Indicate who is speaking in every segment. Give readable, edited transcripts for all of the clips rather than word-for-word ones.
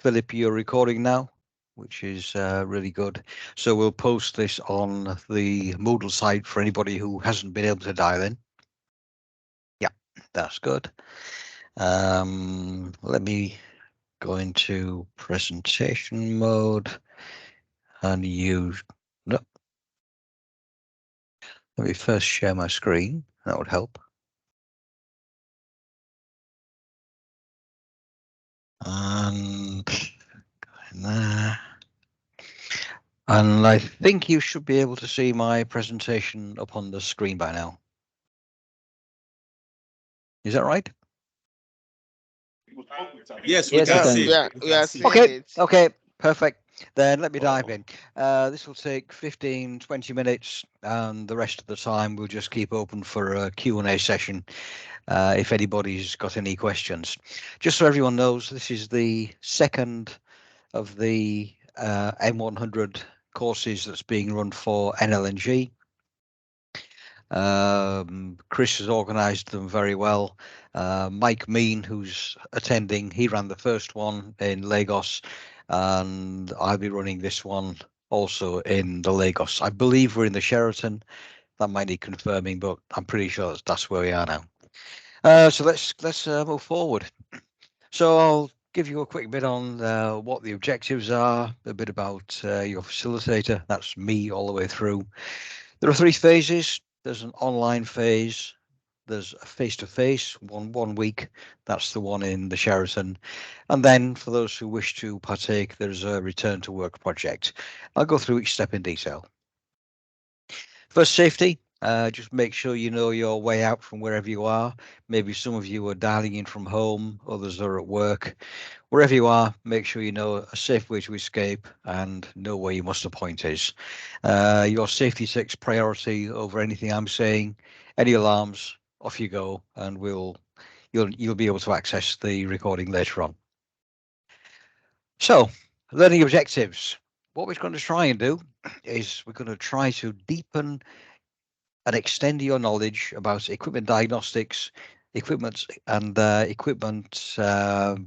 Speaker 1: Philip, you're recording now, which is really good. So we'll post this on the Moodle site for anybody who hasn't been able to dial in. Yeah, that's good. Let me go into presentation mode and use. No, let me first share my screen. That would help. And go in there. And I think you should be able to see my presentation up on the screen by now. Is that right?
Speaker 2: Yes, we can see it.
Speaker 3: We are seeing
Speaker 1: Okay,
Speaker 3: it.
Speaker 1: okay, perfect. Then let me dive in. This will take 15, 20 minutes, and the rest of the time we'll just keep open for a Q&A session if anybody's got any questions. Just so everyone knows, this is the second of the M100 courses that's being run for NLNG. Chris has organised them very well. Mike Mean, who's attending, he ran the first one in Lagos, and I'll be running this one also in the Lagos. I believe we're in the Sheraton. That might need confirming, but I'm pretty sure that's where we are now. So let's move forward. So I'll give you a quick bit on what the objectives are, a bit about your facilitator. That's me all the way through. There are 3 phases. There's an online phase. There's a face-to-face, one week. That's the one in the Sheraton. And then for those who wish to partake, there's a return to work project. I'll go through each step in detail. First, safety. Just make sure you know your way out from wherever you are. Maybe some of you are dialing in from home, others are at work. Wherever you are, make sure you know a safe way to escape and know where your muster point is. Your safety takes priority over anything I'm saying. Any alarms, off you go, and you'll be able to access the recording later on. So, learning objectives. What we're going to try and do is we're going to try to deepen and extend your knowledge about equipment diagnostics, equipment and equipment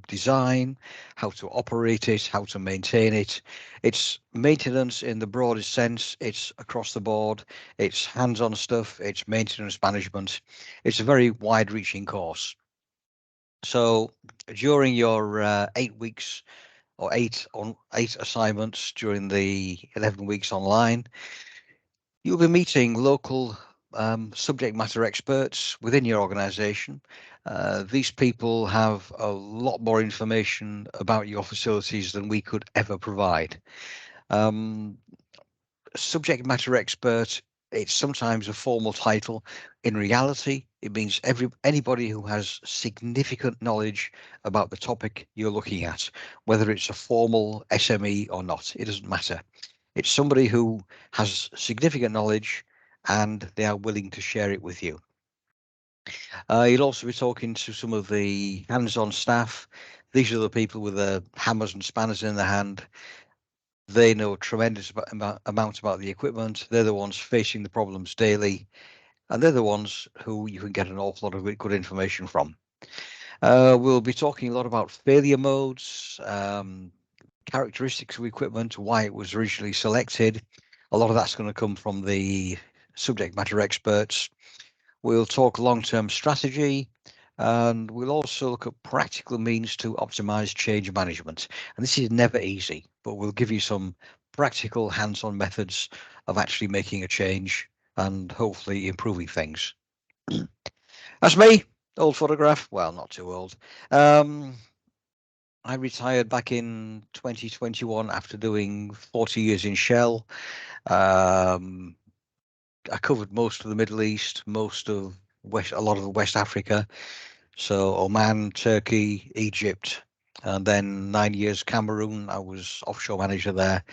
Speaker 1: design, how to operate it, how to maintain it. It's maintenance in the broadest sense. It's across the board. It's hands-on stuff. It's maintenance management. It's a very wide-reaching course. So during your 8 weeks or eight assignments during the 11 weeks online, you'll be meeting local subject matter experts within your organization. These people have a lot more information about your facilities than we could ever provide. Subject matter expert, it's sometimes a formal title. In reality, it means anybody who has significant knowledge about the topic you're looking at, whether it's a formal SME or not, it doesn't matter. It's somebody who has significant knowledge and they are willing to share it with you. You'll also be talking to some of the hands-on staff. These are the people with the hammers and spanners in their hand. They know a tremendous amount about the equipment. They're the ones facing the problems daily, and they're the ones who you can get an awful lot of good information from. We'll be talking a lot about failure modes, characteristics of equipment, why it was originally selected. A lot of that's going to come from the subject matter experts. We'll talk long-term strategy, and we'll also look at practical means to optimize change management. And this is never easy, but we'll give you some practical hands-on methods of actually making a change and hopefully improving things. That's me, old photograph. Well, not too old. I retired back in 2021 after doing 40 years in Shell. I covered most of the Middle East, most of a lot of West Africa. So Oman, Turkey, Egypt, and then 9 years Cameroon. I was offshore manager there.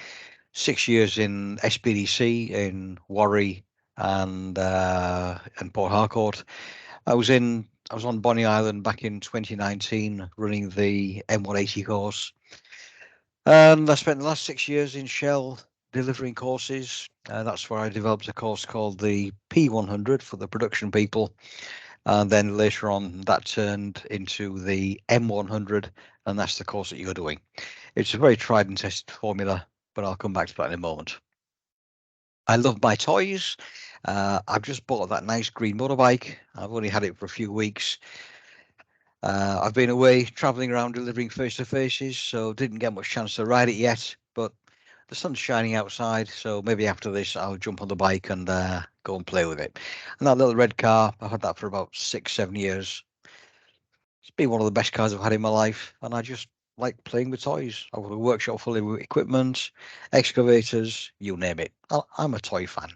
Speaker 1: 6 years in SPDC in Warri and Port Harcourt. I was on Bonny Island back in 2019 running the M180 course. And I spent the last 6 years in Shell delivering courses. That's where I developed a course called the P100 for the production people. And then later on, that turned into the M100, and that's the course that you're doing. It's a very tried and tested formula, but I'll come back to that in a moment. I love my toys. I've just bought that nice green motorbike. I've only had it for a few weeks. I've been away traveling around delivering face-to-faces, so didn't get much chance to ride it yet, but the sun's shining outside, so maybe after this I'll jump on the bike and go and play with it. And that little red car, I've had that for about 6-7 years. It's been one of the best cars I've had in my life, and I just like playing with toys. I've got a workshop full of equipment, excavators, you name it. I'm a toy fan.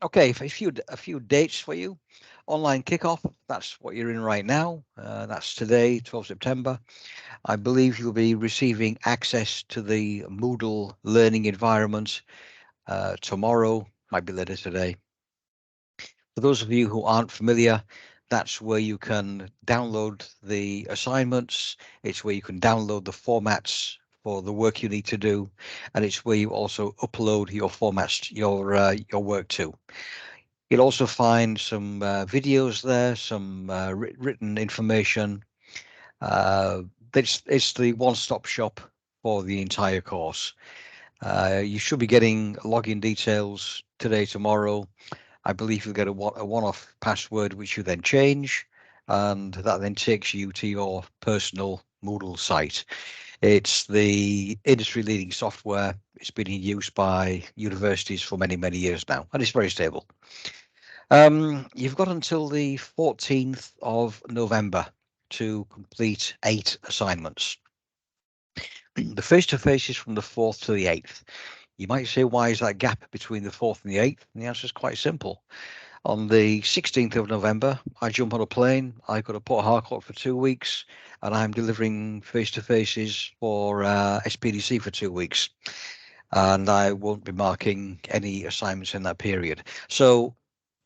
Speaker 1: Okay, a few dates for you. Online kickoff, that's what you're in right now. That's today, 12 September. I believe you'll be receiving access to the Moodle learning environment tomorrow, might be later today. For those of you who aren't familiar, that's where you can download the assignments. It's where you can download the formats for the work you need to do, and it's where you also upload your formats, your work to. You'll also find some videos there, some written information. It's the one-stop shop for the entire course. You should be getting login details today, tomorrow. I believe you'll get a one-off password, which you then change, and that then takes you to your personal Moodle site. It's the industry-leading software. It's been in use by universities for many, many years now, and it's very stable. You've got until the 14th of November to complete 8 assignments. The face-to-face is from the 4th to the 8th. You might say, why is that gap between the 4th and the 8th? And the answer is quite simple. On the 16th of November, I jump on a plane. I go to Port Harcourt for 2 weeks, and I'm delivering face-to-faces for SPDC for 2 weeks. And I won't be marking any assignments in that period. So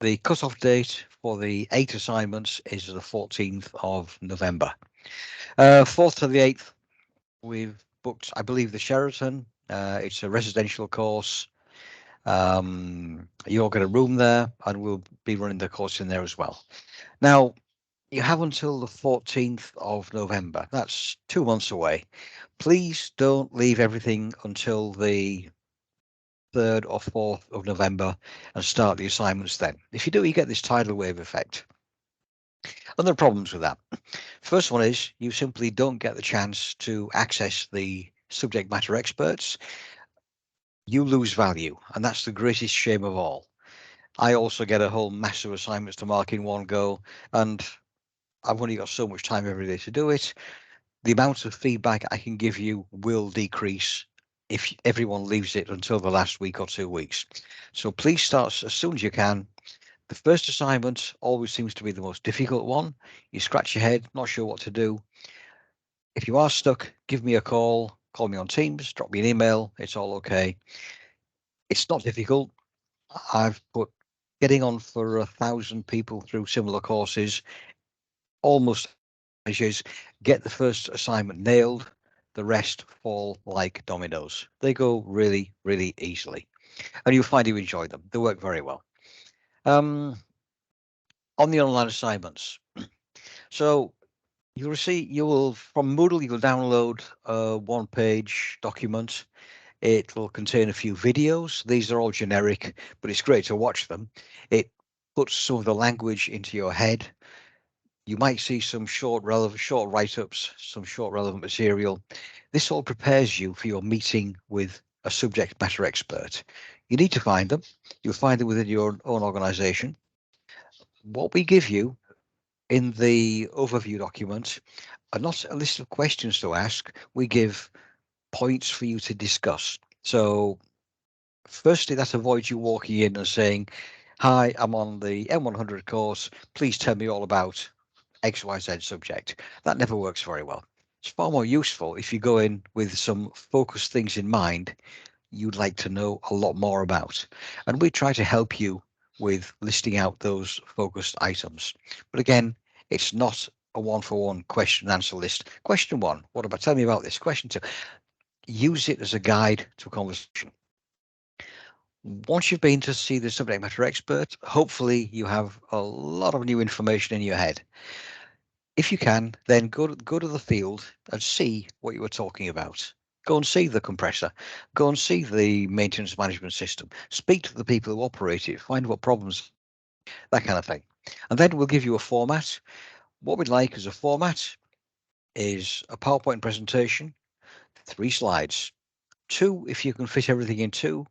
Speaker 1: the cut-off date for the 8 assignments is the 14th of November. 4th to the 8th, we've booked, I believe, the Sheraton. It's a residential course. You'll get a room there, and we'll be running the course in there as well. Now, you have until the 14th of November. That's 2 months away. Please don't leave everything until the 3rd or 4th of November and start the assignments then. If you do, you get this tidal wave effect. And there are problems with that. First one is you simply don't get the chance to access the subject matter experts. You lose value, and that's the greatest shame of all. I also get a whole mass of assignments to mark in one go, and I've only got so much time every day to do it. The amount of feedback I can give you will decrease if everyone leaves it until the last week or 2 weeks. So please start as soon as you can. The first assignment always seems to be the most difficult one. You scratch your head, not sure what to do. If you are stuck, give me a call me on Teams, drop me an email. It's all okay. It's not difficult. I've put getting on for 1,000 people through similar courses. Almost measures, get the first assignment nailed. The rest fall like dominoes. They go really, really easily, and you'll find you enjoy them. They work very well. On the online assignments, so you will from Moodle, you'll download a one-page document. It will contain a few videos. These are all generic, but it's great to watch them. It puts some of the language into your head. You might see some short write-ups, some short relevant material. This all prepares you for your meeting with a subject matter expert. You need to find them. You'll find them within your own organization. What we give you in the overview document are not a list of questions to ask. We give points for you to discuss. So firstly, that avoids you walking in and saying, hi, I'm on the M100 course. Please tell me all about XYZ subject. That never works very well. It's far more useful if you go in with some focused things in mind you'd like to know a lot more about. And we try to help you with listing out those focused items. But again, it's not a one-for-one question and answer list. Question 1, what about, tell me about this. Question 2, use it as a guide to a conversation. Once you've been to see the subject matter expert, hopefully you have a lot of new information in your head. If you can, then go to the field and see what you were talking about. Go and see the compressor. Go and see the maintenance management system. Speak to the people who operate it. Find what problems, that kind of thing. And then we'll give you a format. What we'd like as a format is a PowerPoint presentation, 3 slides. 2, if you can fit everything in 2,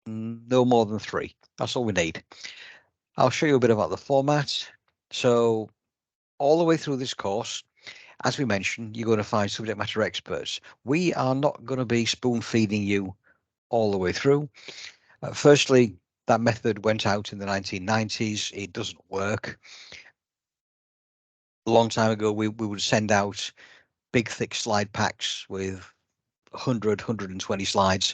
Speaker 1: no more than 3. That's all we need. I'll show you a bit about the format. So all the way through this course, as we mentioned, you're going to find subject matter experts. We are not going to be spoon feeding you all the way through. Firstly, that method went out in the 1990s. It doesn't work. A long time ago, we would send out big, thick slide packs with 100, 120 slides.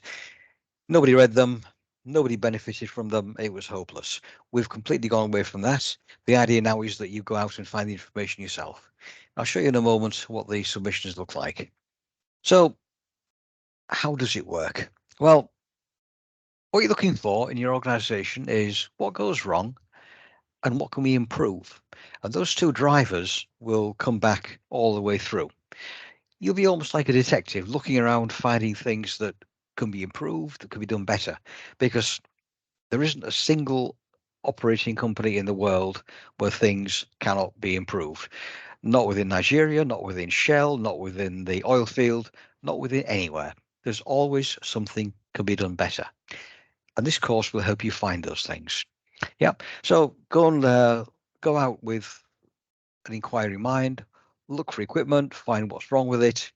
Speaker 1: Nobody read them. Nobody benefited from them. It was hopeless. We've completely gone away from that. The idea now is that you go out and find the information yourself. I'll show you in a moment what the submissions look like. So how does it work? Well, what you're looking for in your organization is what goes wrong and what can we improve? And those 2 drivers will come back all the way through. You'll be almost like a detective looking around, finding things that can be improved, that can be done better, because there isn't a single operating company in the world where things cannot be improved. Not within Nigeria, not within Shell, not within the oil field, not within anywhere. There's always something can be done better. And this course will help you find those things. Yeah. So go and go out with an inquiry mind, look for equipment, find what's wrong with it,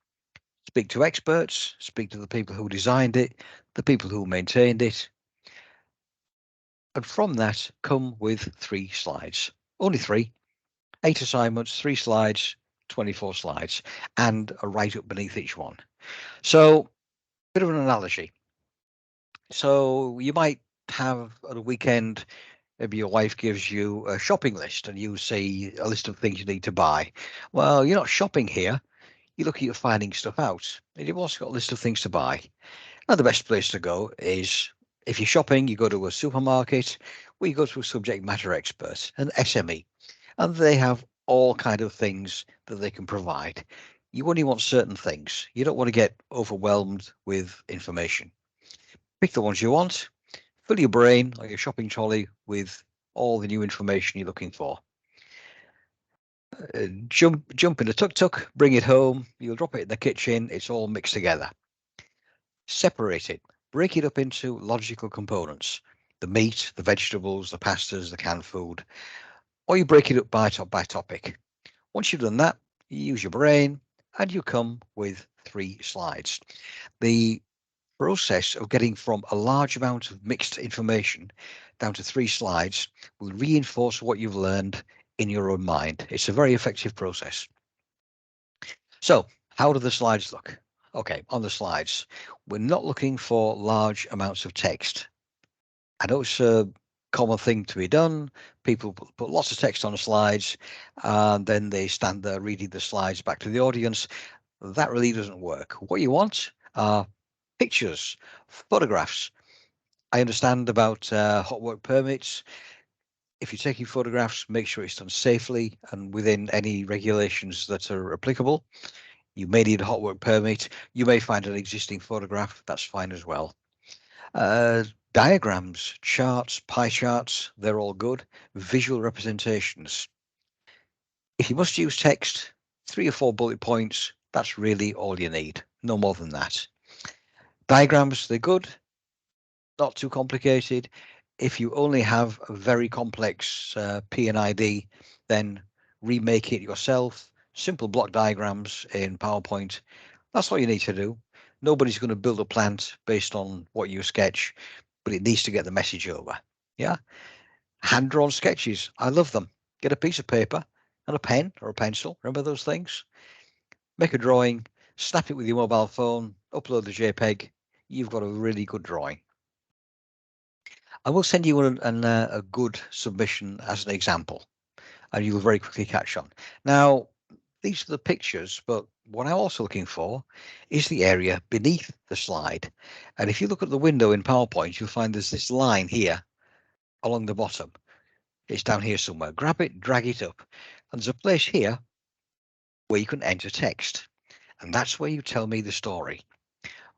Speaker 1: speak to experts, speak to the people who designed it, the people who maintained it. And from that, come with 3 slides. Only 3. 8 assignments, 3 slides, 24 slides, and a write-up beneath each one. So, bit of an analogy. So you might have at a weekend, maybe your wife gives you a shopping list and you see a list of things you need to buy. Well, you're not shopping here. You're looking at finding stuff out. And you've also got a list of things to buy. Now, the best place to go is if you're shopping, you go to a supermarket, or you go to a subject matter expert, an SME, and they have all kind of things that they can provide. You only want certain things. You don't want to get overwhelmed with information. Pick the ones you want, fill your brain or your shopping trolley with all the new information you're looking for. Jump in a tuk-tuk, bring it home, you'll drop it in the kitchen, it's all mixed together. Separate it, break it up into logical components, the meat, the vegetables, the pastas, the canned food, or you break it up by topic. Once you've done that, you use your brain and you come with 3 slides. The process of getting from a large amount of mixed information down to 3 slides will reinforce what you've learned in your own mind. It's a very effective process. So how do the slides look? Okay, on the slides, we're not looking for large amounts of text. I know it's a common thing to be done. People put lots of text on the slides and then they stand there reading the slides back to the audience. That really doesn't work. What you want are pictures, photographs. I understand about hot work permits. If you're taking photographs, make sure it's done safely and within any regulations that are applicable. You may need a hot work permit. You may find an existing photograph. That's fine as well. Diagrams, charts, pie charts, they're all good. Visual representations. If you must use text, 3 or 4 bullet points, that's really all you need. No more than that. Diagrams, they're good. Not too complicated. If you only have a very complex P&ID, then remake it yourself. Simple block diagrams in PowerPoint. That's all you need to do. Nobody's going to build a plant based on what you sketch, but it needs to get the message over. Yeah. Hand-drawn sketches. I love them. Get a piece of paper and a pen or a pencil. Remember those things? Make a drawing, snap it with your mobile phone, upload the JPEG. You've got a really good drawing. I will send you a good submission as an example, and you will very quickly catch on. Now, these are the pictures, but what I'm also looking for is the area beneath the slide. And if you look at the window in PowerPoint, you'll find there's this line here along the bottom. It's down here somewhere. Grab it, drag it up. And there's a place here where you can enter text. And that's where you tell me the story.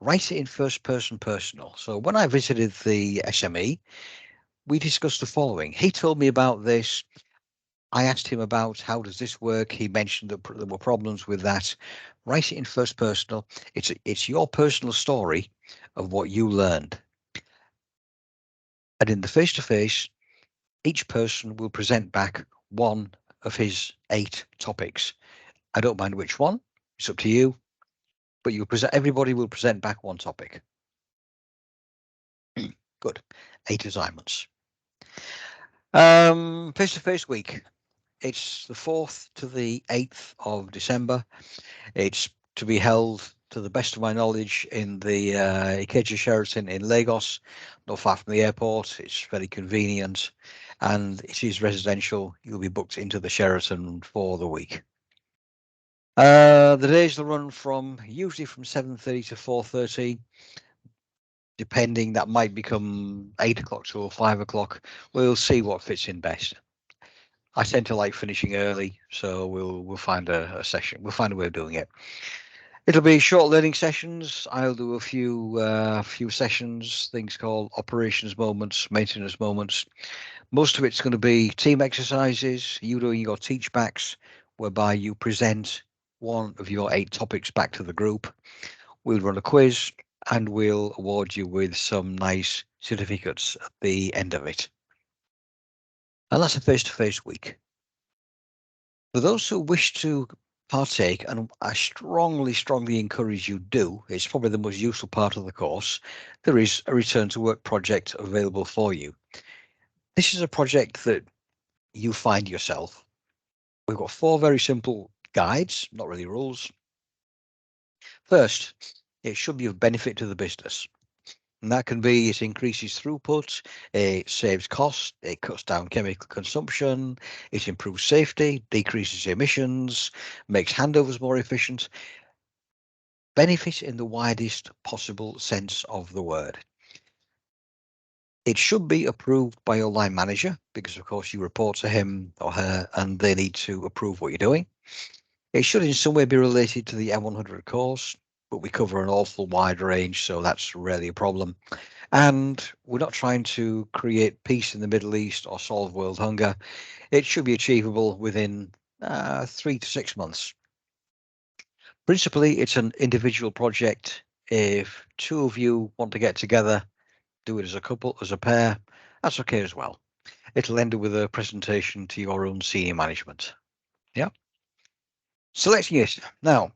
Speaker 1: Write it in first person personal. So when I visited the SME, we discussed the following. He told me about this. I asked him about how does this work. He mentioned that there were problems with that. Write it in first personal. It's your personal story of what you learned. And in the face-to-face, each person will present back one of his 8 topics. I don't mind which one. It's up to you. But everybody will present back one topic. Good. 8 assignments. Face-to-face week. It's the 4th to the 8th of December. It's to be held, to the best of my knowledge, in the Ikeja Sheraton in Lagos, not far from the airport. It's very convenient, and it is residential. You'll be booked into the Sheraton for the week. The days will run usually from 7:30 to 4:30. Depending, that might become 8 o'clock to 5 o'clock. We'll see what fits in best. I tend to like finishing early, so we'll find a session. We'll find a way of doing it. It'll be short learning sessions. I'll do a few sessions, things called operations moments, maintenance moments. Most of it's going to be team exercises, you doing your teach backs, whereby you present one of your 8 topics back to the group. We'll run a quiz and we'll award you with some nice certificates at the end of it. And that's a face-to-face week. For those who wish to partake, and I strongly encourage you do, it's probably the most useful part of the course, there is a return to work project available for you. This is a project that you find yourself. We've got 4 very simple guides, not really rules. First, it should be of benefit to the business. And that can be it increases throughput, it saves cost, it cuts down chemical consumption, it improves safety, decreases emissions, makes handovers more efficient. Benefit in the widest possible sense of the word. It should be approved by your line manager because, of course, you report to him or her and they need to approve what you're doing. It should in some way be related to the M100 course, but we cover an awful wide range, so that's rarely a problem. And we're not trying to create peace in the Middle East or solve world hunger. It should be achievable within 3 to 6 months. Principally, it's an individual project. If 2 of you want to get together, do it as a couple, as a pair, that's okay as well. It'll end with a presentation to your own senior management. Yeah. Selecting it. Now,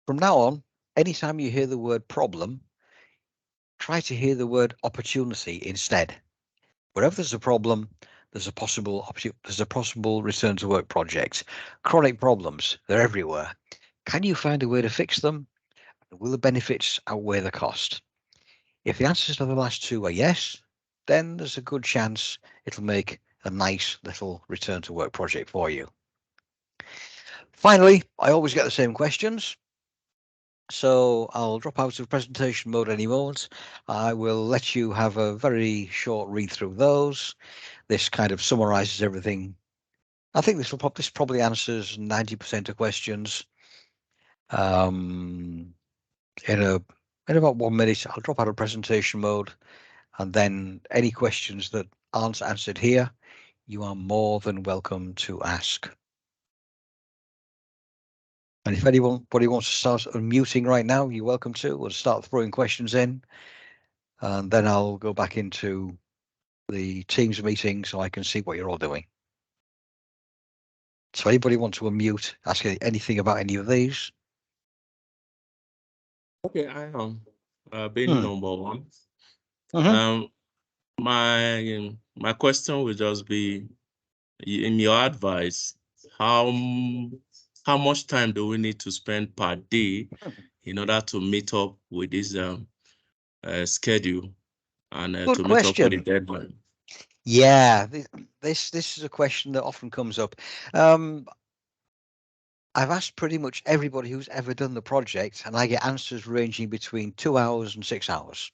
Speaker 1: from now on, anytime you hear the word problem, try to hear the word opportunity instead. Wherever there's a problem, there's a possible return to work project. Chronic problems, they're everywhere. Can you find a way to fix them? Will the benefits outweigh the cost? If the answers to the last 2 are yes, then there's a good chance it'll make a nice little return to work project for you. Finally, I always get the same questions. So I'll drop out of presentation mode any moment. I will let you have a very short read through those. This kind of summarizes everything. I think this probably answers 90% of questions. In about 1 minute, I'll drop out of presentation mode, and then any questions that aren't answered here, you are more than welcome to ask. And if anybody wants to start unmuting right now, you're welcome to. We'll start throwing questions in, and then I'll go back into the Teams meeting so I can see what you're all doing. So anybody want to unmute, ask anything about any of these?
Speaker 2: Okay, I am being number 1. My question will just be, in your advice, how much time do we need to spend per day in order to meet up with this schedule and to meet up with the deadline?
Speaker 1: Yeah, this is a question that often comes up. I've asked pretty much everybody who's ever done the project, and I get answers ranging between 2 hours and 6 hours.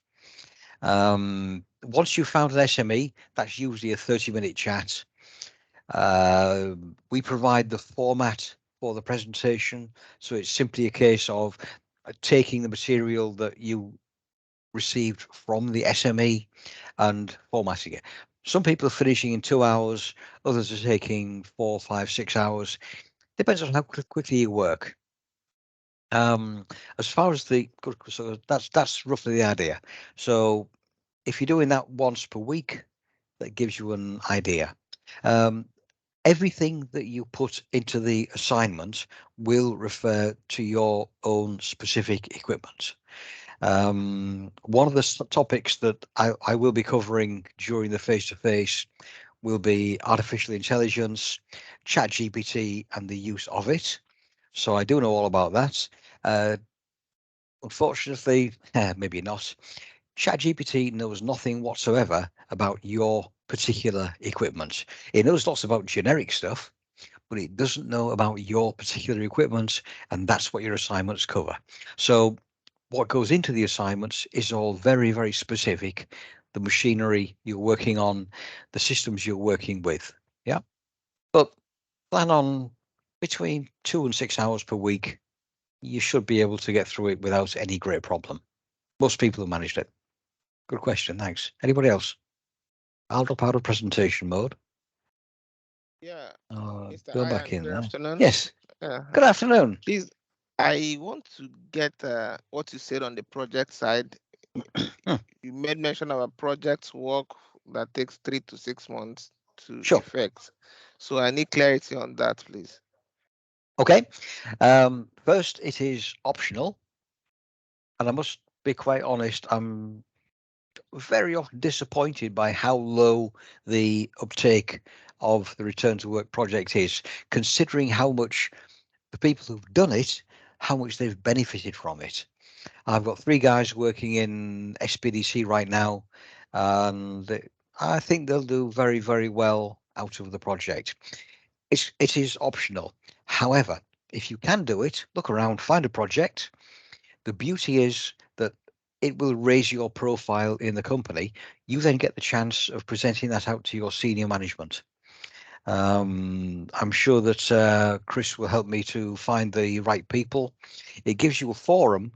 Speaker 1: Once you've found an SME, that's usually a 30-minute chat. We provide the format for the presentation, so it's simply a case of taking the material that you received from the SME and formatting it. Some people are finishing in 2 hours, others are taking 4, 5, 6 hours. Depends on how quickly you work. As far as so that's roughly the idea. So if you're doing that once per week, that gives you an idea. Everything that you put into the assignment will refer to your own specific equipment. One of the topics that I will be covering during the face-to-face will be artificial intelligence, ChatGPT, and the use of it. So I do know all about that. Unfortunately, maybe not. ChatGPT knows nothing whatsoever about your particular equipment. It knows lots about generic stuff, but it doesn't know about your particular equipment, and that's what your assignments cover. So what goes into the assignments is all very, very specific. The machinery you're working on, the systems you're working with. Yeah. But plan on between 2 and 6 hours per week. You should be able to get through it without any great problem. Most people have managed it. Good question. Thanks. Anybody else? I'll drop out of presentation mode.
Speaker 3: Yeah, Mr.
Speaker 1: Go back
Speaker 3: Ian,
Speaker 1: in
Speaker 3: good
Speaker 1: there.
Speaker 3: afternoon.
Speaker 1: Yes.
Speaker 3: Uh,
Speaker 1: Good afternoon.
Speaker 3: Please, I want to get what you said on the project side.
Speaker 1: Hmm.
Speaker 3: You made mention of a project work that takes 3 to 6 months to
Speaker 1: Sure.
Speaker 3: effect. So I need clarity on that, please.
Speaker 1: Okay. First, it is optional. And I must be quite honest, I'm very often disappointed by how low the uptake of the return to work project is, considering how much the people who've done it, how much they've benefited from it. I've got 3 guys working in SPDC right now, and I think they'll do very, very well out of the project. It is optional. However, if you can do it, look around, find a project. The beauty is that it will raise your profile in the company. You then get the chance of presenting that out to your senior management. I'm sure that Chris will help me to find the right people. It gives you a forum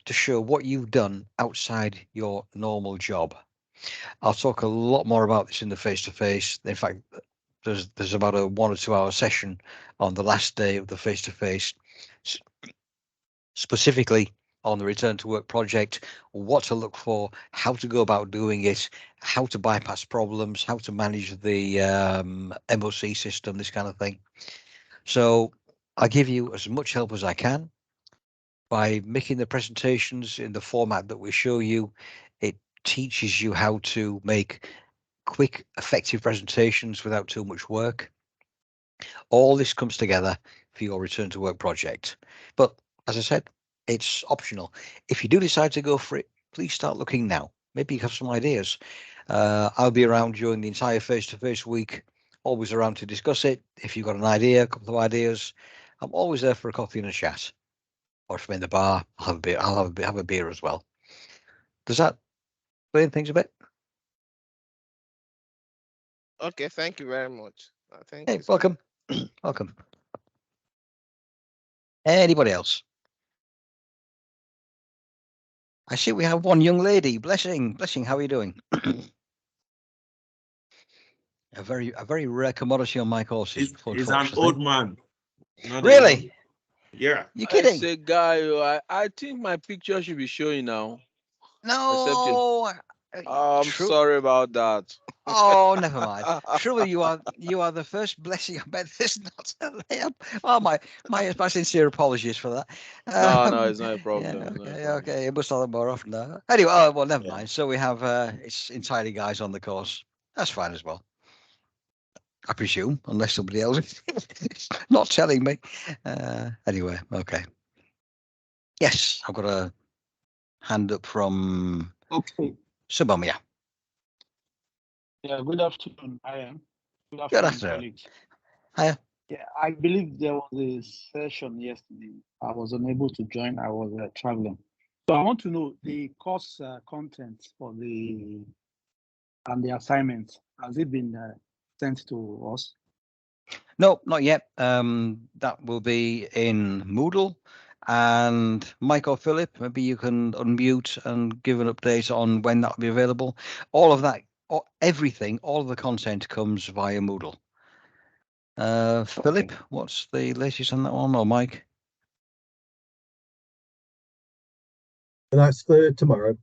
Speaker 1: to show what you've done outside your normal job. I'll talk a lot more about this in the face-to-face. In fact, there's about a 1 or 2 hour session on the last day of the face-to-face, specifically on the return to work project, what to look for, how to go about doing it, how to bypass problems, how to manage the MOC system, this kind of thing. So I give you as much help as I can by making the presentations in the format that we show you. It teaches you how to make quick, effective presentations without too much work. All this comes together for your return to work project. But as I said, it's optional. If you do decide to go for it, please start looking now. Maybe you have some ideas. I'll be around during the entire face-to-face week, always around to discuss it. If you've got an idea, a couple of ideas, I'm always there for a coffee and a chat. Or if I'm in the bar, I'll have a beer. Have a beer as well. Does that explain things a bit?
Speaker 3: Okay, thank you very much. Thank
Speaker 1: Hey,
Speaker 3: you, sir.
Speaker 1: welcome. Welcome. Anybody else? I see we have one young lady. Blessing, how are you doing? a very rare commodity on my courses,
Speaker 2: He's an
Speaker 1: unfortunately.
Speaker 2: old man, not a young.
Speaker 1: Really?
Speaker 2: Yeah.
Speaker 1: You
Speaker 4: I
Speaker 1: kidding?
Speaker 4: say, guy, I think my picture should be showing now. Except you.
Speaker 1: No.
Speaker 4: I'm
Speaker 1: True.
Speaker 4: sorry about that.
Speaker 1: Oh, never mind. Truly, you are the first blessing. I bet there's not a layup. Oh my sincere apologies for that.
Speaker 4: No, it's not a
Speaker 1: Yeah,
Speaker 4: problem. It's not a
Speaker 1: okay,
Speaker 4: problem.
Speaker 1: okay. It must happen more often now. Anyway, oh, well, never
Speaker 4: Yeah.
Speaker 1: mind. So we have it's entirely guys on the course. That's fine as well. I presume, unless somebody else is not telling me. Anyway, okay. Yes, I've got a hand up from
Speaker 5: Okay.
Speaker 1: Subomia.
Speaker 5: Yeah, good afternoon. I am. Good
Speaker 1: Good
Speaker 5: afternoon,
Speaker 1: afternoon.
Speaker 5: colleagues.
Speaker 1: Hiya.
Speaker 5: Yeah, I believe there was a session yesterday. I was unable to join. I was traveling. So I want to know the course content for the assignments. Has it been sent to us?
Speaker 1: No, not yet. That will be in Moodle. And Mike or Philip, maybe you can unmute and give an update on when that will be available. All of that, everything, all of the content comes via Moodle. Philip, what's the latest on that one, or Mike?
Speaker 6: That's for tomorrow.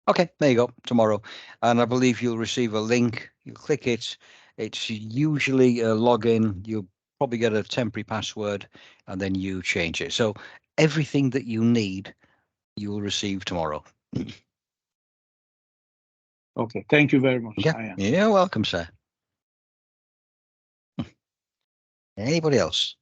Speaker 1: Okay, there you go, tomorrow. And I believe you'll receive a link. You click it. It's usually a login. You'll probably get a temporary password, and then you change it. So everything that you need, you will receive tomorrow.
Speaker 5: Okay, thank you very much.
Speaker 1: Yeah, you're welcome, sir. Anybody else?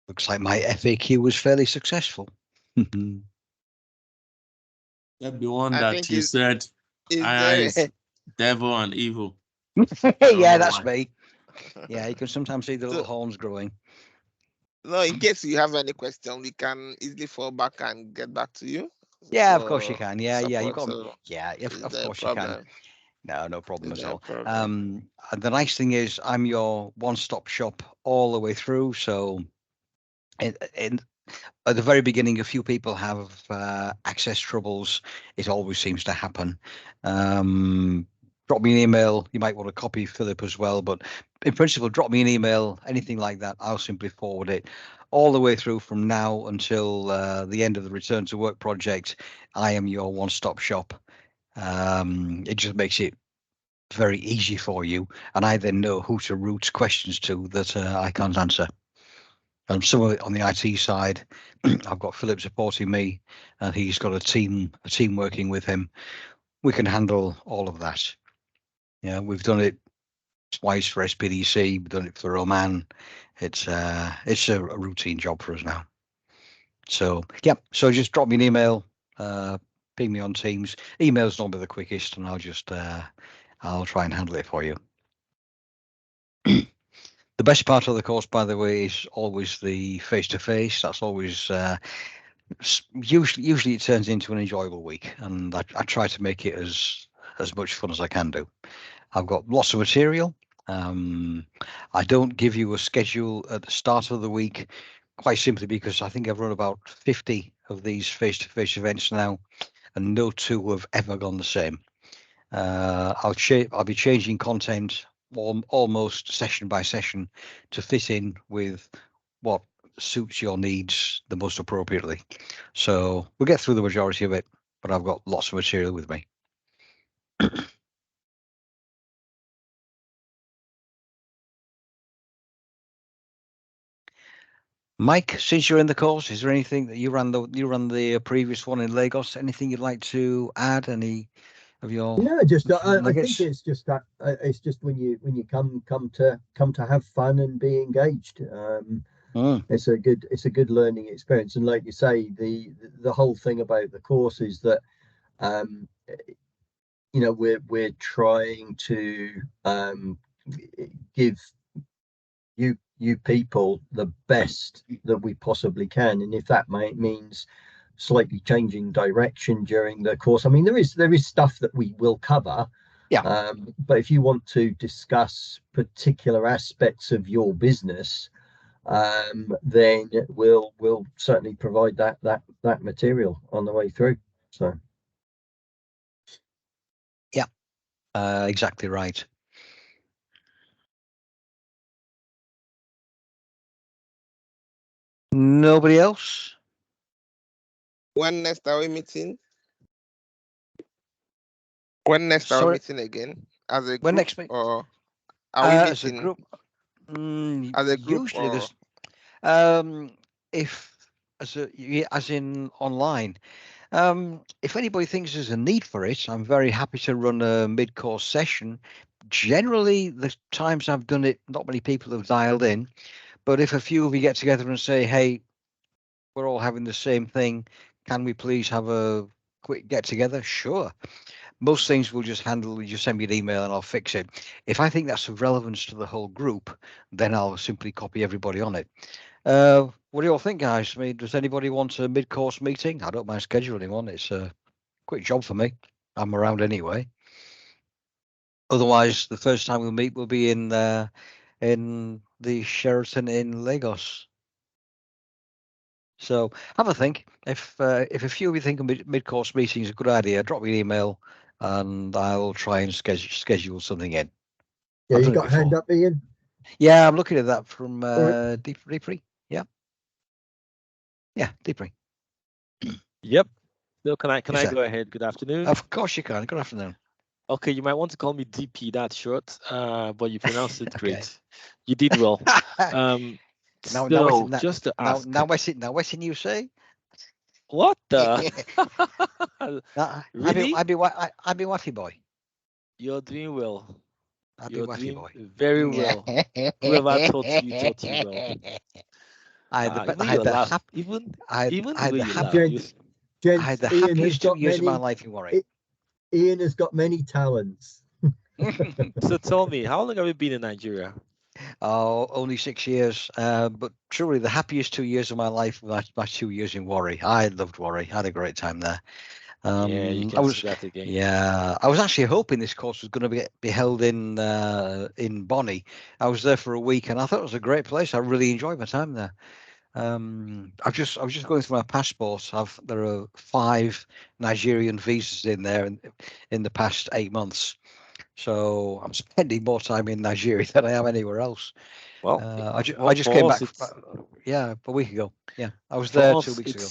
Speaker 1: Looks like my FAQ was fairly successful.
Speaker 2: That the one
Speaker 3: I
Speaker 2: that
Speaker 3: think
Speaker 2: you said
Speaker 3: it's
Speaker 2: is devil and evil.
Speaker 1: Yeah, that's
Speaker 2: why.
Speaker 1: me. Yeah, you can sometimes see the little horns growing.
Speaker 3: No, in case you have any question, we can easily fall back and get back to you.
Speaker 1: Yeah, of course you can. Yeah, yeah, you've
Speaker 3: support.
Speaker 1: got.
Speaker 3: So
Speaker 1: Yeah,
Speaker 3: is
Speaker 1: of
Speaker 3: there a
Speaker 1: course you can.
Speaker 3: problem?
Speaker 1: No problem
Speaker 3: Is
Speaker 1: at
Speaker 3: there a
Speaker 1: all.
Speaker 3: problem?
Speaker 1: And the nice thing is I'm your one-stop shop all the way through. So in at the very beginning, a few people have access troubles. It always seems to happen. Drop me an email. You might want to copy Philip as well, but in principle, drop me an email, anything like that. I'll simply forward it all the way through from now until the end of the Return to Work project. I am your one-stop shop. It just makes it very easy for you, and I then know who to route questions to that I can't answer. Some of it on the IT side, I've got Philip supporting me, and he's got a team working with him. We can handle all of that. Yeah, we've done it twice for SPDC. We've done it for Oman. It's a routine job for us now. So yeah, so just drop me an email, ping me on Teams. Email's normally the quickest, and I'll try and handle it for you. The best part of the course, by the way, is always the face-to-face. That's always usually it turns into an enjoyable week, and I try to make it as much fun as I can do. I've got lots of material. I don't give you a schedule at the start of the week, quite simply because I think I've run about 50 of these face-to-face events now, and no two have ever gone the same. I'll be changing content almost session by session to fit in with what suits your needs the most appropriately. So we'll get through the majority of it, but I've got lots of material with me. Mike, since you're in the course, is there anything that you ran the previous one in Lagos? Anything you'd like to add? Any of your
Speaker 6: just I think
Speaker 1: nuggets?
Speaker 6: it's just that it's just when you come to have fun and be engaged. It's a good learning experience, and like you say, the whole thing about the course is that we're trying to give you people the best that we possibly can, and if that means slightly changing direction during the course, I mean there is stuff that we will cover, but if you want to discuss particular aspects of your business, then we'll certainly provide that material on the way through. So
Speaker 1: exactly right. Nobody else?
Speaker 3: When next are we meeting? When next are we meeting again? As a group, next or are we meeting
Speaker 1: as a group?
Speaker 3: As a group,
Speaker 1: usually
Speaker 3: or
Speaker 1: there's if as in online. If anybody thinks there's a need for it, I'm very happy to run a mid-course session. Generally, the times I've done it, not many people have dialed in. But if a few of you get together and say, hey, we're all having the same thing. Can we please have a quick get together? Sure. Most things we'll just handle. You just send me an email and I'll fix it. If I think that's of relevance to the whole group, then I'll simply copy everybody on it. What do you all think, guys? I mean, does anybody want a mid-course meeting? I don't mind scheduling one. It's a quick job for me. I'm around anyway. Otherwise, the first time we'll meet will be in the Sheraton in Lagos. So have a think. If a few of you think a mid-course meeting is a good idea, drop me an email and I'll try and schedule something in.
Speaker 6: Yeah,
Speaker 1: I've
Speaker 6: you
Speaker 1: done it
Speaker 6: got a hand
Speaker 1: before.
Speaker 6: up, Ian?
Speaker 1: Yeah, I'm looking at that from
Speaker 6: Right.
Speaker 1: Deepry. Yeah. Yeah, Deepry.
Speaker 7: Yep. So can I
Speaker 1: Yes, sir.
Speaker 7: go ahead? Good afternoon.
Speaker 1: Of course you can. Good afternoon.
Speaker 7: Okay, you might want to call me DP, that's short, but you pronounced it
Speaker 1: Okay.
Speaker 7: great. You did well. Just to ask,
Speaker 1: now Weston, you say?
Speaker 7: what the? Really?
Speaker 1: I'd be Waffy boy.
Speaker 7: You're doing well.
Speaker 1: I'd be
Speaker 7: You're
Speaker 1: Waffy
Speaker 7: doing
Speaker 1: boy.
Speaker 7: very well. Whoever taught you well.
Speaker 1: I
Speaker 7: You know
Speaker 1: had
Speaker 7: you
Speaker 1: the
Speaker 7: laugh.
Speaker 1: hap-
Speaker 7: Even
Speaker 1: I
Speaker 7: the
Speaker 1: had
Speaker 7: way
Speaker 1: the
Speaker 7: you
Speaker 1: happy,
Speaker 7: laugh.
Speaker 6: Gents,
Speaker 1: I had the
Speaker 6: Ian has
Speaker 1: happiest 2
Speaker 6: got
Speaker 1: years of my
Speaker 6: many.
Speaker 1: life in Warwick.
Speaker 6: Ian has got many talents.
Speaker 7: So tell me, how long have you been in Nigeria?
Speaker 1: Oh, only 6 years. But truly, the happiest 2 years of my life were my 2 years in Warri. I loved Warri. I had a great time there.
Speaker 7: Yeah, you
Speaker 1: I
Speaker 7: can
Speaker 1: was,
Speaker 7: see that again.
Speaker 1: yeah, I was actually hoping this course was going to be held in Bonnie. I was there for a week, and I thought it was a great place. I really enjoyed my time there. I was just going through my passport. There are 5 Nigerian visas in there in the past 8 months. So I'm spending more time in Nigeria than I am anywhere else.
Speaker 7: Well,
Speaker 1: I just came back. Yeah, a week ago. Yeah, I was there 2 weeks ago.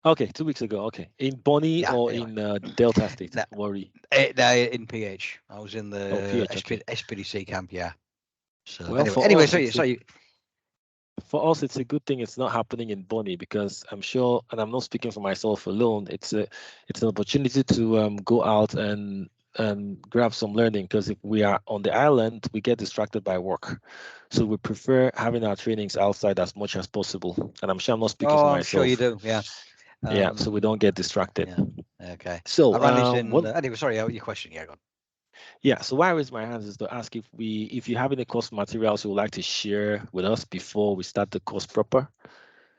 Speaker 7: Okay, 2 weeks ago. Okay, in Bonnie or
Speaker 1: anyway.
Speaker 7: in Delta State, Warri.
Speaker 1: In PH. I was in the
Speaker 7: PH, okay.
Speaker 1: SPDC camp. Yeah. So
Speaker 7: Well,
Speaker 1: anyway,
Speaker 7: for
Speaker 1: sorry.
Speaker 7: For us, it's a good thing it's not happening in Bonnie, because I'm sure, and I'm not speaking for myself alone, it's an opportunity to go out and grab some learning, because if we are on the island, we get distracted by work. So we prefer having our trainings outside as much as possible. And I'm sure I'm not speaking for myself.
Speaker 1: I'm sure you do. Yeah.
Speaker 7: Yeah, so we don't get distracted.
Speaker 1: Yeah. Okay.
Speaker 7: So
Speaker 1: I ran into anyway, sorry, your question. Yeah, go on.
Speaker 7: Yeah, so why I raised my hands is to ask if you have any course materials you would like to share with us before we start the course proper.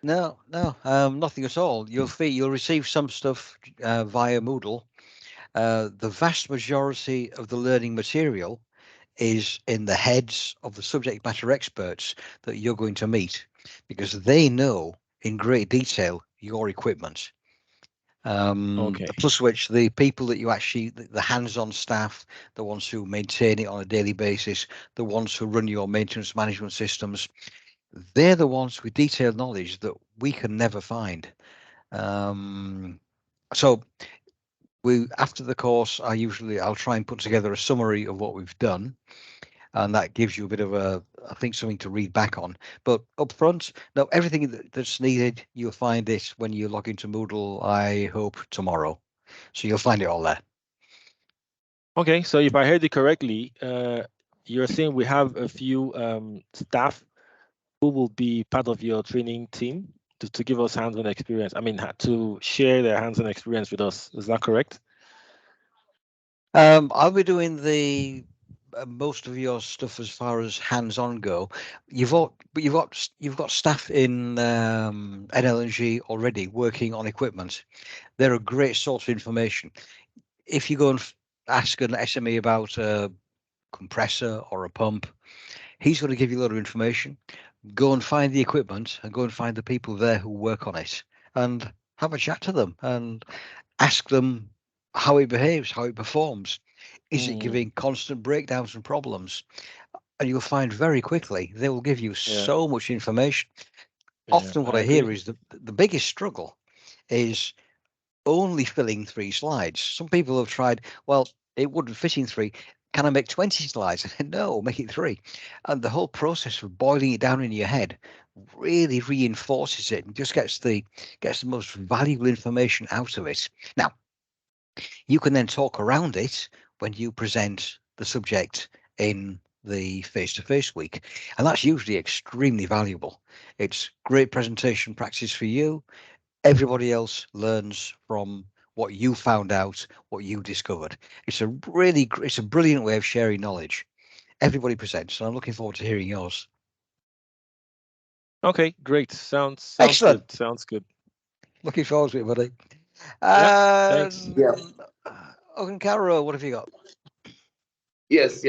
Speaker 1: No, nothing at all. You'll receive some stuff via Moodle. The vast majority of the learning material is in the heads of the subject matter experts that you're going to meet, because they know in great detail your equipment.
Speaker 7: Okay.
Speaker 1: Plus which the people that you actually, the hands-on staff, the ones who maintain it on a daily basis, the ones who run your maintenance management systems, they're the ones with detailed knowledge that we can never find. So after the course, I'll try and put together a summary of what we've done, and that gives you a bit of I think something to read back on. But up front, no, everything that's needed, you'll find it when you log into Moodle, I hope tomorrow. So you'll find it all there.
Speaker 7: Okay, so if I heard it correctly, you're saying we have a few staff who will be part of your training team to give us hands-on experience. I mean, to share their hands-on experience with us. Is that correct?
Speaker 1: I'll be doing the most of your stuff as far as hands-on go. You've got staff in NLNG already working on equipment. They're a great source of information. If you go and ask an SME about a compressor or a pump, he's going to give you a lot of information. Go and find the equipment and go and find the people there who work on it and have a chat to them and ask them how it behaves, how it performs. Is it giving constant breakdowns and problems? And you'll find very quickly they will give you so much information. Often what I hear is the biggest struggle is only filling 3 slides. Some people have tried, well, it wouldn't fit in 3. Can I make 20 slides? No, make it 3. And the whole process of boiling it down in your head really reinforces it and just gets the most valuable information out of it. Now, you can then talk around it when you present the subject in the face-to-face week, and that's usually extremely valuable. It's great presentation practice for you. Everybody else learns from what you found out, what you discovered. It's a brilliant way of sharing knowledge. Everybody presents, and I'm looking forward to hearing yours.
Speaker 7: Okay, great. Sounds
Speaker 1: Excellent.
Speaker 7: good. Sounds good.
Speaker 1: Looking forward to it, buddy.
Speaker 7: Thanks.
Speaker 8: Yeah.
Speaker 1: Caro, what have you got?
Speaker 8: Yes.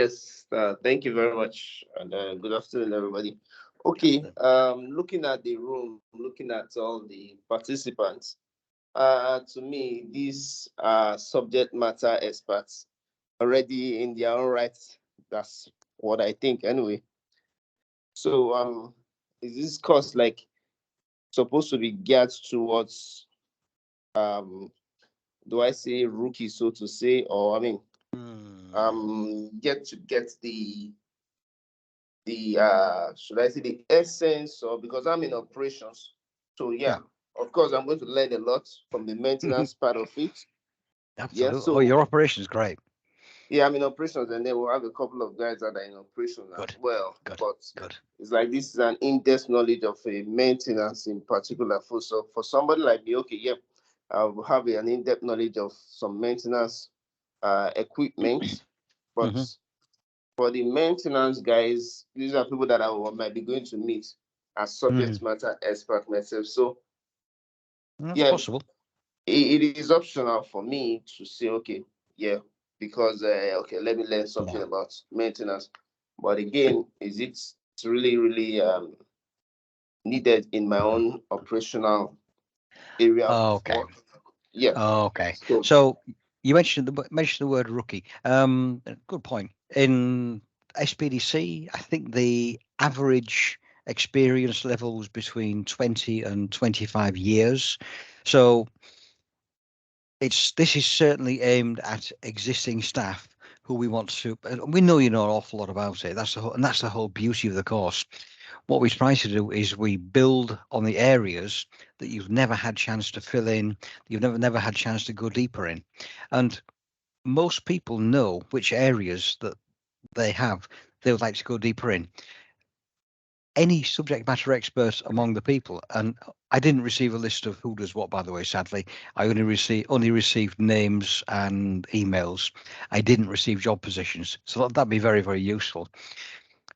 Speaker 8: Thank you very much, and good afternoon, everybody. Okay. Looking at the room, looking at all the participants, to me, these are subject matter experts already in their own right. That's what I think, anyway. So, is this course like supposed to be geared towards, do I say rookie, so to say, or I mean, get the should I say the essence, or because I'm in operations, so yeah, of course I'm going to learn a lot from the maintenance part of it.
Speaker 1: Absolutely.
Speaker 8: Yeah, so
Speaker 1: your operation is great.
Speaker 8: yeah, I'm in operations, and then we'll have a couple of guys that are in operations as well.
Speaker 1: Good.
Speaker 8: But it's like this is an in-depth knowledge of a maintenance in particular. So for somebody like me, okay, yeah, I'll have an in-depth knowledge of some maintenance equipment, but for the maintenance guys, these are people that I might be going to meet as subject matter expert myself. So
Speaker 1: That's
Speaker 8: yeah,
Speaker 1: possible.
Speaker 8: it is optional for me to say, okay, yeah, because okay, let me learn something about maintenance. But again, is it really needed in my own operational area of work? Yeah.
Speaker 1: Okay. So you mentioned the word rookie. Good point. In SPDC, I think the average experience level was between 20 and 25 years. So this is certainly aimed at existing staff who we want to. We know you know an awful lot about it. That's the whole beauty of the course. What we try to do is we build on the areas that you've never had chance to fill in, you've never had chance to go deeper in, and most people know which areas that they would like to go deeper in. Any subject matter expert among the people, and I didn't receive a list of who does what, by the way, sadly. I only received names and emails. I didn't receive job positions, so that'd be very, very useful.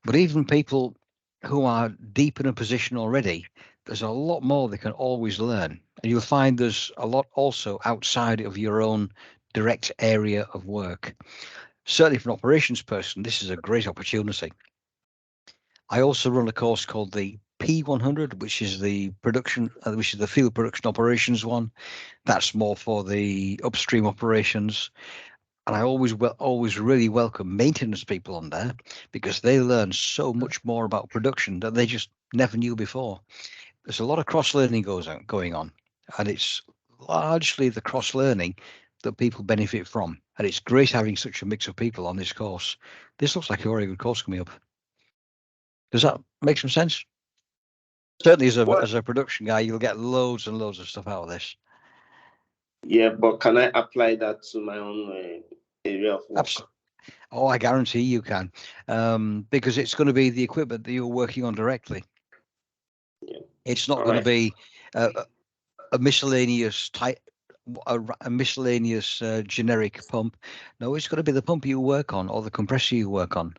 Speaker 1: But even people who are deep in a position already, there's a lot more they can always learn, and you'll find there's a lot also outside of your own direct area of work. Certainly for an operations person, this is a great opportunity. I also run a course called the P100, which is the field production operations one. That's more for the upstream operations. And I always really welcome maintenance people on there because they learn so much more about production that they just never knew before. There's a lot of cross learning going on, and it's largely the cross learning that people benefit from. And it's great having such a mix of people on this course. This looks like a very good course coming up. Does that make some sense? Certainly, as a production guy, you'll get loads and loads of stuff out of this.
Speaker 8: Yeah, but can I apply that to my own area of work?
Speaker 1: Oh, I guarantee you can, because it's going to be the equipment that you're working on directly.
Speaker 8: Yeah.
Speaker 1: It's not going to be a miscellaneous type, a miscellaneous generic pump. No, it's going to be the pump you work on or the compressor you work on.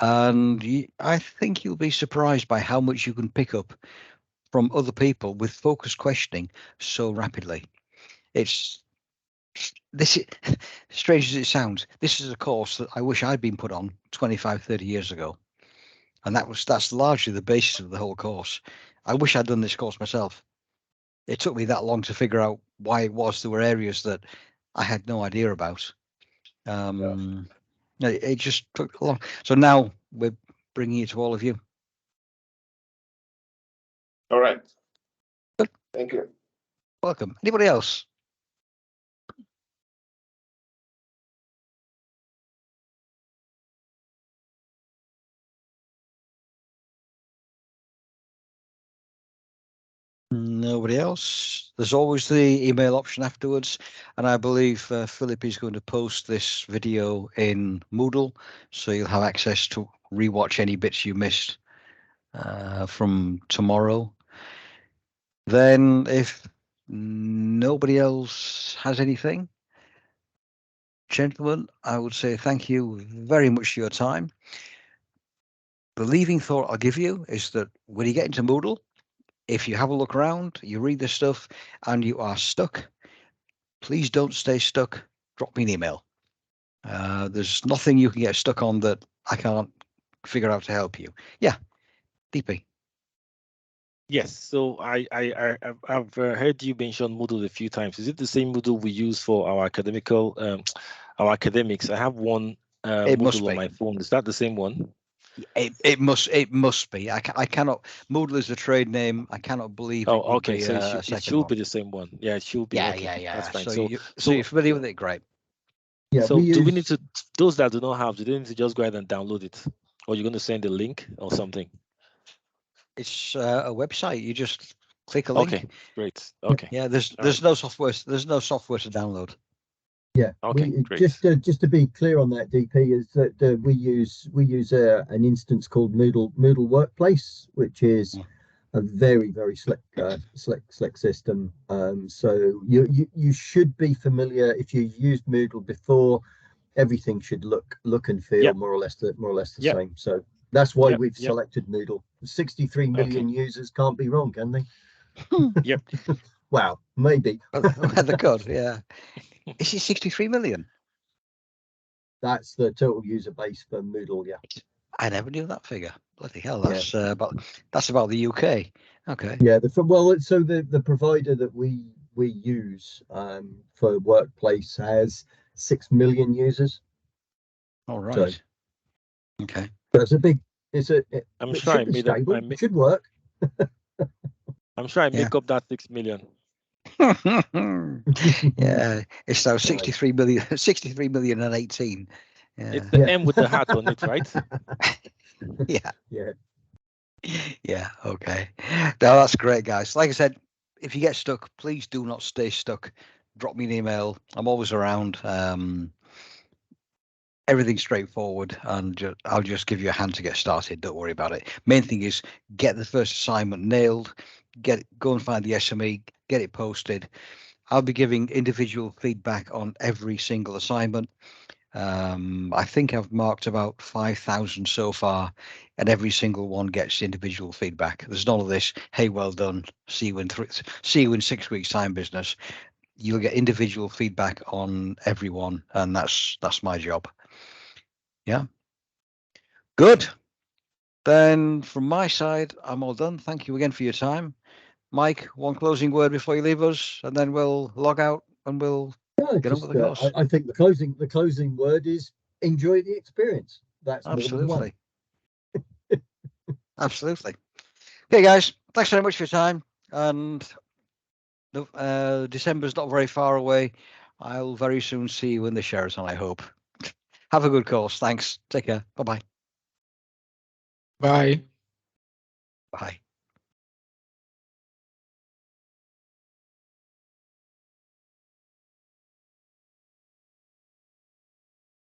Speaker 1: And I think you'll be surprised by how much you can pick up from other people with focused questioning so rapidly. Strange as it sounds, this is a course that I wish I'd been put on 25, 30 years ago. And that's largely the basis of the whole course. I wish I'd done this course myself. It took me that long to figure out why it was there were areas that I had no idea about. It just took long. So now we're bringing it to all of you.
Speaker 8: All right. Good. Thank you.
Speaker 1: Welcome. Anybody else? Nobody else. There's always the email option afterwards, and I believe Philip is going to post this video in Moodle, so you'll have access to rewatch any bits you missed from tomorrow. Then, if nobody else has anything, gentlemen, I would say thank you very much for your time. The leaving thought I'll give you is that when you get into Moodle, if you have a look around, you read this stuff, and you are stuck, please don't stay stuck. Drop me an email. There's nothing you can get stuck on that I can't figure out to help you. Yeah, DP.
Speaker 7: Yes, so I've heard you mention Moodle a few times. Is it the same Moodle we use for our our academics? I have one
Speaker 1: It must
Speaker 7: Moodle on
Speaker 1: be.
Speaker 7: my phone. Is that the same one?
Speaker 1: It must be. I cannot. Moodle is a trade name. I cannot believe it would
Speaker 7: okay,
Speaker 1: be
Speaker 7: so
Speaker 1: a
Speaker 7: it
Speaker 1: second
Speaker 7: should
Speaker 1: one.
Speaker 7: be the same one. Yeah, it should be.
Speaker 1: Yeah,
Speaker 7: Okay, that's fine.
Speaker 1: So
Speaker 7: So
Speaker 1: you're familiar with it, great.
Speaker 6: Yeah.
Speaker 7: So do we need to, those that do not have, do they need to just go ahead and download it, or you're going to send a link or something?
Speaker 1: It's a website. You just click a link.
Speaker 7: Okay, great. Okay.
Speaker 1: Yeah, there's
Speaker 7: right.
Speaker 1: no software. There's no software to download.
Speaker 6: Yeah.
Speaker 7: Okay, great.
Speaker 6: Just to be clear on that, DP, is that we use an instance called Moodle Workplace, which is a very slick system. So you should be familiar if you used Moodle before. Everything should look and feel more or less the same. So that's why we've selected Moodle. 63 million users can't be wrong, can they?
Speaker 7: Yep.
Speaker 6: Wow, maybe.
Speaker 1: The code, yeah. Is it 63 million?
Speaker 6: That's the total user base for Moodle, yeah.
Speaker 1: I never knew that figure. Bloody hell, that's about the UK. Okay.
Speaker 6: Yeah, so the provider that we use for Workplace has 6 million users.
Speaker 1: All right.
Speaker 6: So,
Speaker 1: okay.
Speaker 6: That's a big.
Speaker 7: I'm sure
Speaker 6: should be stable. It should work.
Speaker 7: I'm sure I make up that 6 million.
Speaker 1: Yeah, it's now 63 million, 63 million and 18. Yeah.
Speaker 7: It's the M with the hat on it, right?
Speaker 1: Yeah.
Speaker 6: Yeah.
Speaker 1: Yeah. Okay. No, that's great, guys. Like I said, if you get stuck, please do not stay stuck. Drop me an email. I'm always around. Everything's straightforward, and I'll just give you a hand to get started. Don't worry about it. Main thing is get the first assignment nailed. Go and find the SME. Get it posted. I'll be giving individual feedback on every single assignment. I think I've marked about 5,000 so far, and every single one gets individual feedback. There's none of this, hey, well done, see you in 6 weeks time business. You'll get individual feedback on everyone, and that's my job. Yeah. Good. Then from my side, I'm all done. Thank you again for your time. Mike, one closing word before you leave us, and then we'll log out and we'll get on with the course.
Speaker 6: I think the closing word is enjoy the experience. That's
Speaker 1: absolutely. Absolutely. Okay, guys, thanks very much for your time. And December's not very far away. I'll very soon see you in the Sheraton, I hope. Have a good course. Thanks. Take care. Bye-bye.
Speaker 9: Bye.
Speaker 1: Bye.